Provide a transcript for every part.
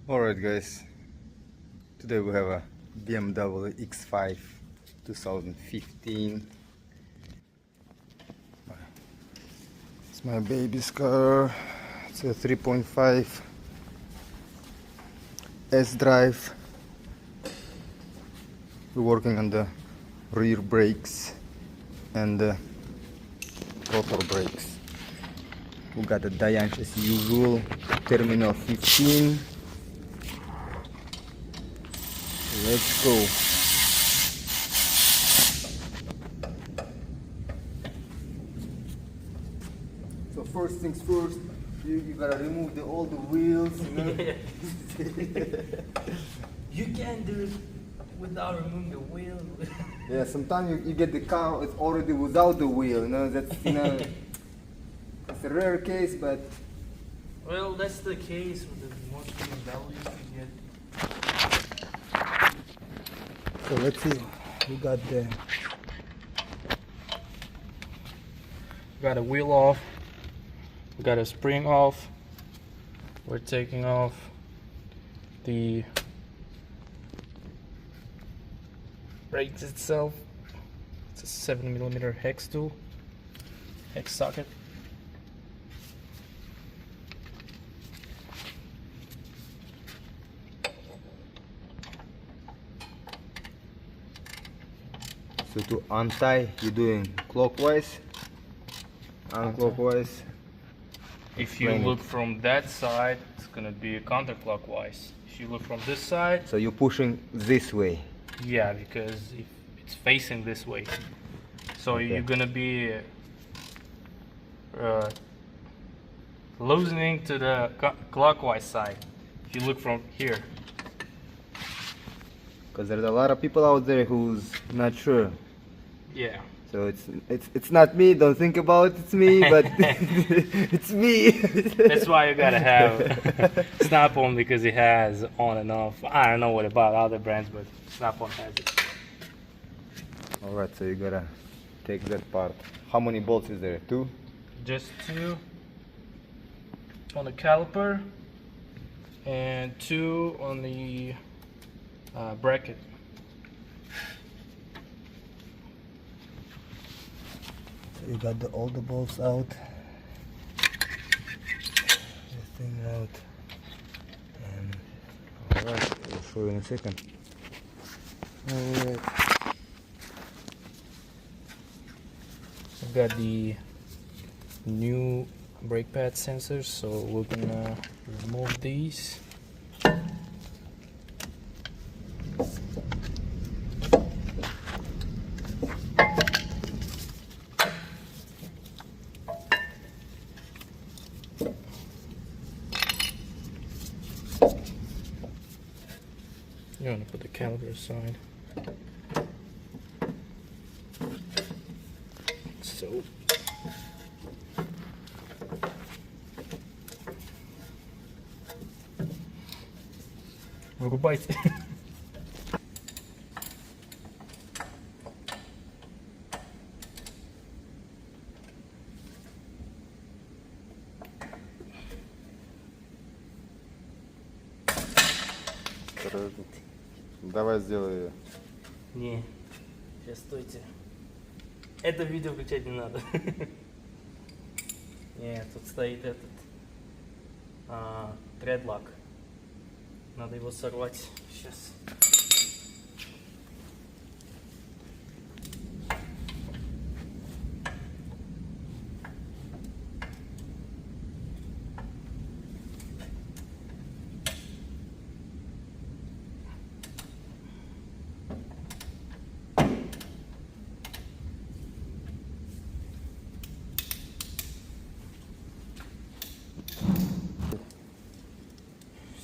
Alright guys, today we have a BMW X5 2015. It's my baby's car. It's a 3.5 S-Drive. We're working on the rear brakes and the rotor brakes. We got the Dianche as usual, terminal 15. Let's go. So first things first, you gotta remove all the wheels, you know? You can do it without removing the wheel. Yeah, sometimes you get the car, it's already without the wheel, you know, that's, you know, it's a rare case, but... Well, that's the case with the most BMWs you get. So let's see, we got Got a wheel off, we got a spring off. We're taking off the brakes itself. It's a 7mm hex tool, hex socket. So to untie, you're doing clockwise, unclockwise. If you look from that side, it's gonna be counterclockwise. If you look from this side, So you're pushing this way. yeah, because if it's facing this way, so Okay. you're gonna be loosening to the clockwise side. If you look from here, Because there's a lot of people out there who's not sure. yeah. So it's not me, don't think about it's me, but it's me. That's why you gotta have Snap-on, because it has on and off. I don't know what about other brands, but Snap-on has it. Alright, so you gotta take that part. How many bolts is there? 2? Just 2 on the caliper and 2 on the bracket. So you got all the bolts out. This thing out. And alright, I'll show you in a second. Alright. We've got the new brake pad sensors, so we're gonna remove these. You want to put the caliper aside. So we'll go bite. Давай сделай ее. Не, сейчас стойте. Это видео включать не надо. Нет, тут стоит этот тредлак. Надо его сорвать сейчас.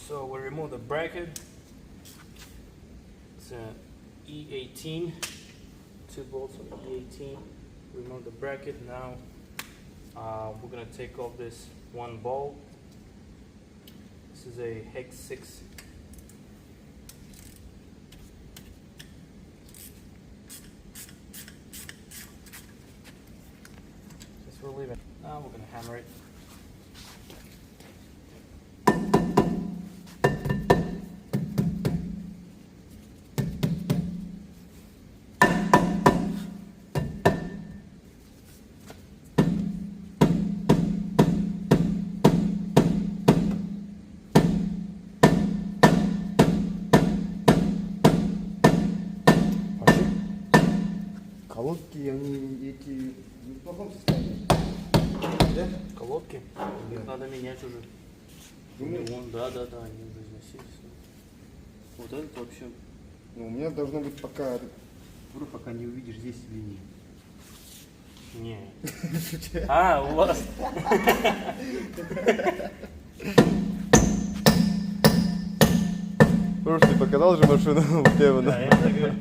So we remove the bracket. It's an E18, 2 bolts on E18. Remove the bracket. Now we're gonna take off this one bolt. This is a hex 6. Just relieve it. Now we're gonna hammer it. Колодки, они эти не в плохом состоянии. Да? Колодки? Их надо менять уже. Думаешь? Да, они уже износились. Вот этот вообще. Ну, у меня должно быть пока не увидишь здесь линии. Не. А, у вас. Слушай, ты показал же машину у Кевина? Да, я так говорю.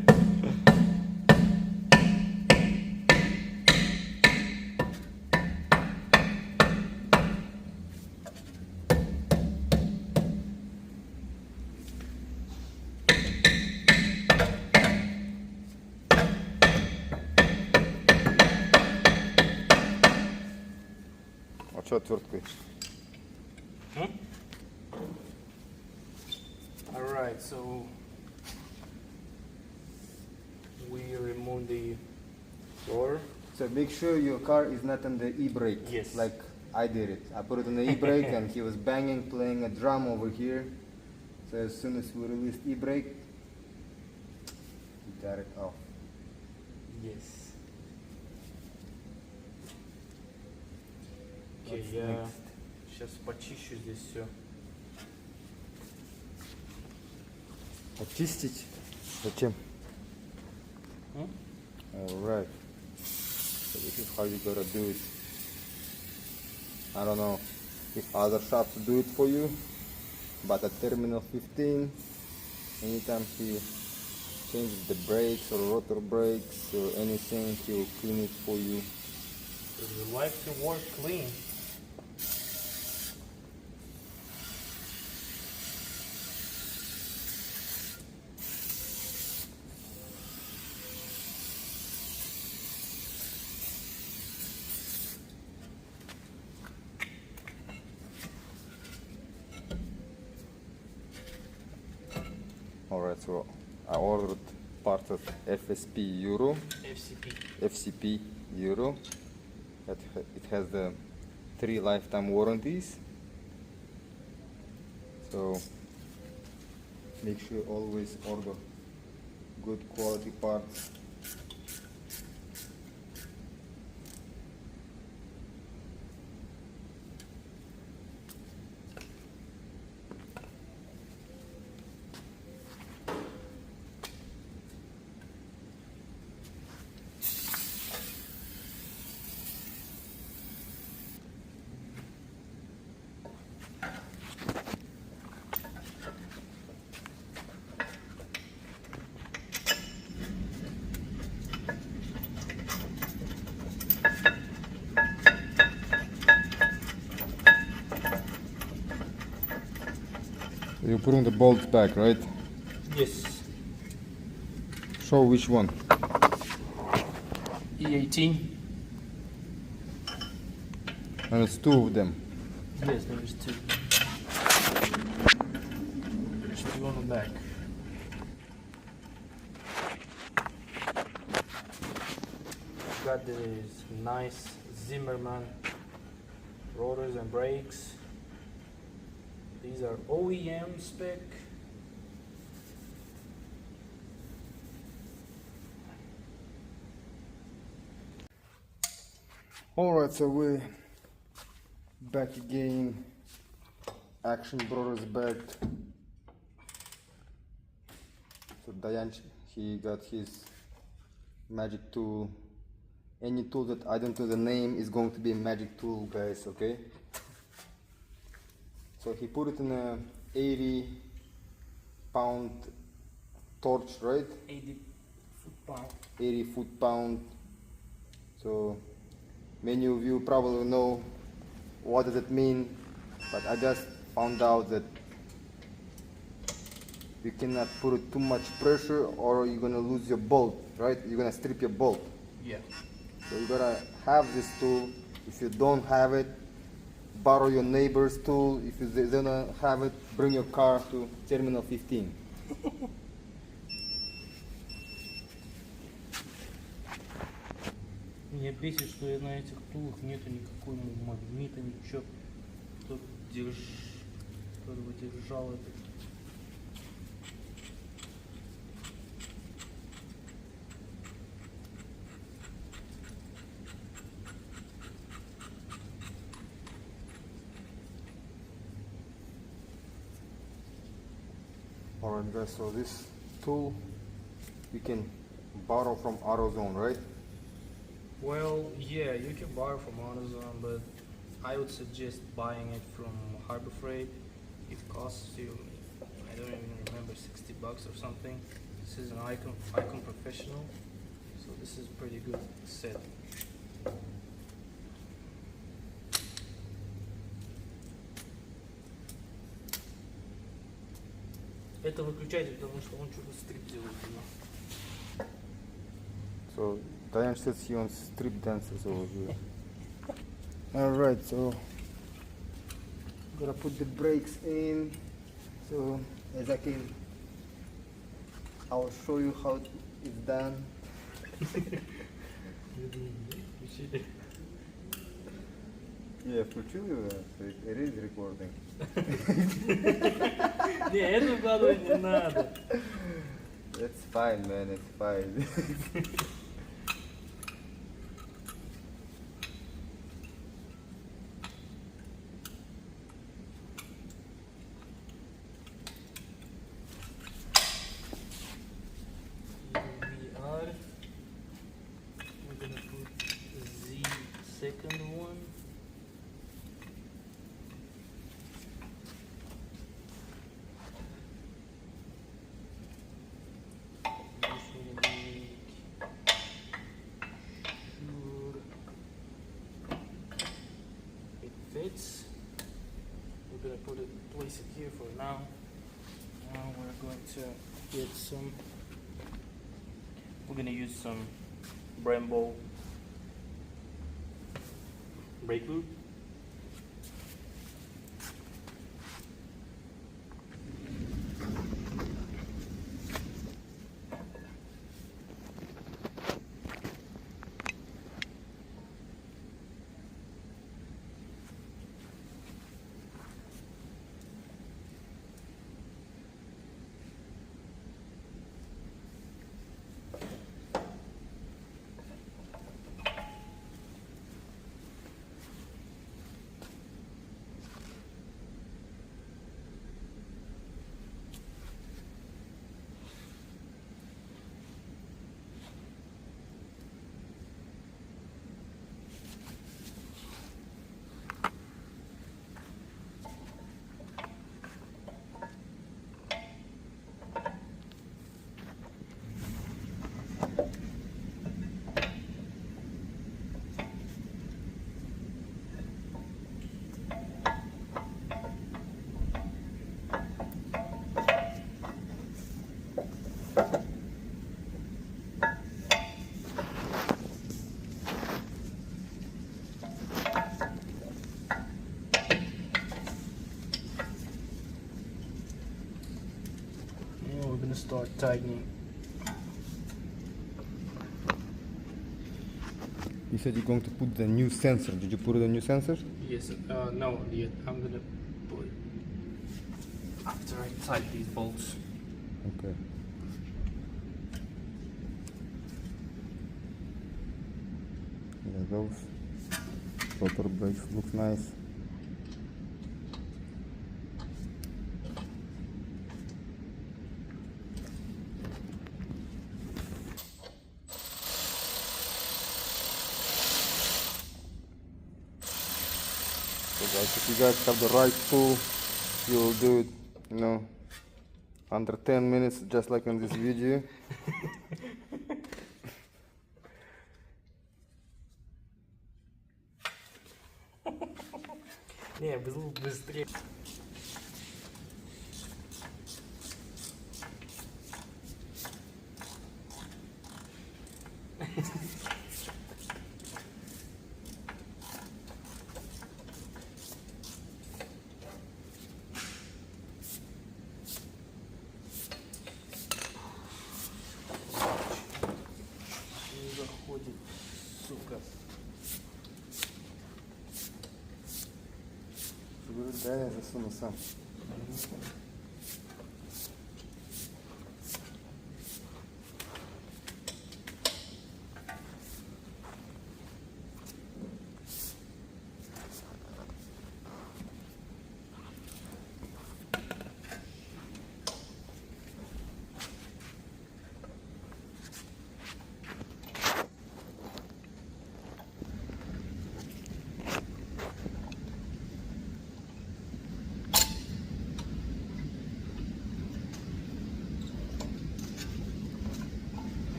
А что отверткой? Alright, so we remove the rotor. So make sure your car is not on the e-brake. Yes. Like I did it. I put it on the e-brake and he was banging, playing a drum over here. So as soon as we released e-brake, we got it off. Yes. Окей, What's я next? сейчас почищу здесь все. Очистить? Зачем? Alright. So this is how you gotta do it. I don't know if other shops do it for you, but at Terminal 15, anytime he changes the brakes or rotor brakes or anything, he will clean it for you. We like to work clean. Alright, so I ordered parts of FSP Euro, FCP. FCP Euro. It has the 3 lifetime warranties. So make sure always order good quality parts. You're putting the bolts back, right? Yes. Show which one. E18. And it's 2 of them. Yes, there is 2. There's 2 on the back. Got these nice Zimmerman rotors and brakes. These are OEM spec. Alright, so we're back again. Action brought us back. So Dayan, he got his magic tool. Any tool that I don't know the name is going to be a magic tool, guys, okay? So he put it in a 80-pound torch, right? 80 foot-pound. 80 foot-pound. So many of you probably know what does it mean, but I just found out that you cannot put it too much pressure or you're gonna lose your bolt, right? You're gonna strip your bolt. Yeah. So you gotta have this tool. If you don't have it, borrow your neighbor's tool. If they don't have it, bring your car to Terminal 15. Меня бесит, что на этих тулах нету никакой магнита, ничего. Кто бы держал это. Alright guys, so this tool you can borrow from AutoZone, right? Well, yeah, you can borrow from Amazon, but I would suggest buying it from Harbor Freight. It costs you, I don't even remember, 60 bucks or something. This is an Icon Professional, so this is pretty good set. Это выключайте, потому что он что-то стрип делает. So Diane says he wants strip dancers over here. Alright, so I'm gonna put the brakes in. So as I'll show you how it's done. Я включил его, so it is recording. Не, это вкладывать не надо. It's fine, man, it's fine. We're gonna put the second one. Just wanna make sure it fits. We're gonna place it here for now. Now we're going to get some. We're gonna use some Brembo brake lube. We're gonna start tightening. You said you're going to put the new sensor. Did you put the new sensor? Yes, no, yet. I'm gonna put after I tighten these bolts. Okay. There goes. Rotor brakes looks nice. So guys, if you guys have the right tool, you'll do it, under 10 minutes, just like in this video. Не, быстрее. Не заходит, сука. Да, я засуну сам.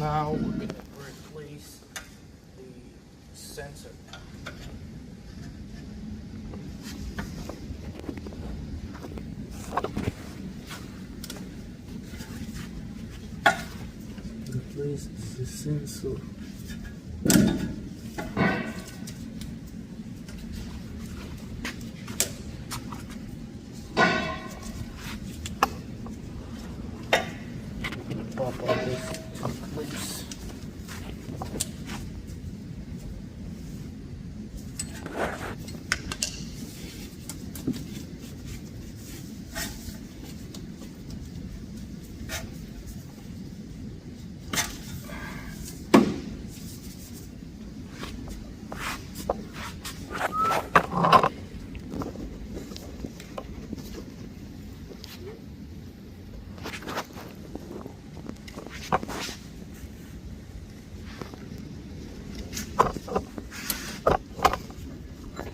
Now we're gonna replace the sensor. Replace the sensor. Pop all this clips.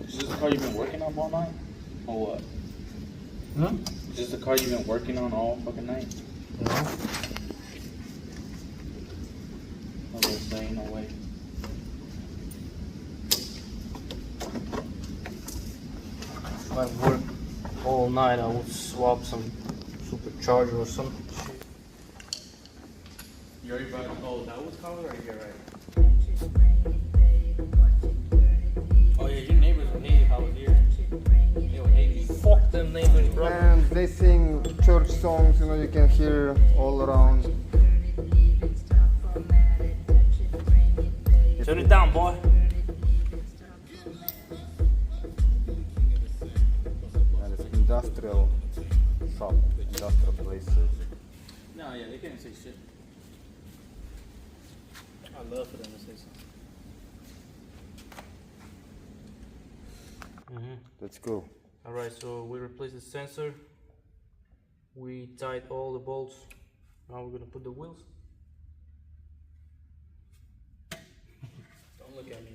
Is this the car you've been working on all night? Or what? Hmm? Is this the car you've been working on all fucking night? No. I was saying, no way. If I work all night, I would swap some supercharger or some shit. You already brought it? Oh, that was color or you're right? Oh yeah, your neighbors would hate if I was here. They would hate me. Fuck them neighbors, bro. And they sing church songs, you know, you can hear all around. Turn it down, boy. And it's industrial shop, industrial places. No, yeah, they can't say shit. I love for them to say something. Let's go. Alright, so we replaced the sensor. We tied all the bolts. Now we're gonna put the wheels. Don't look at me.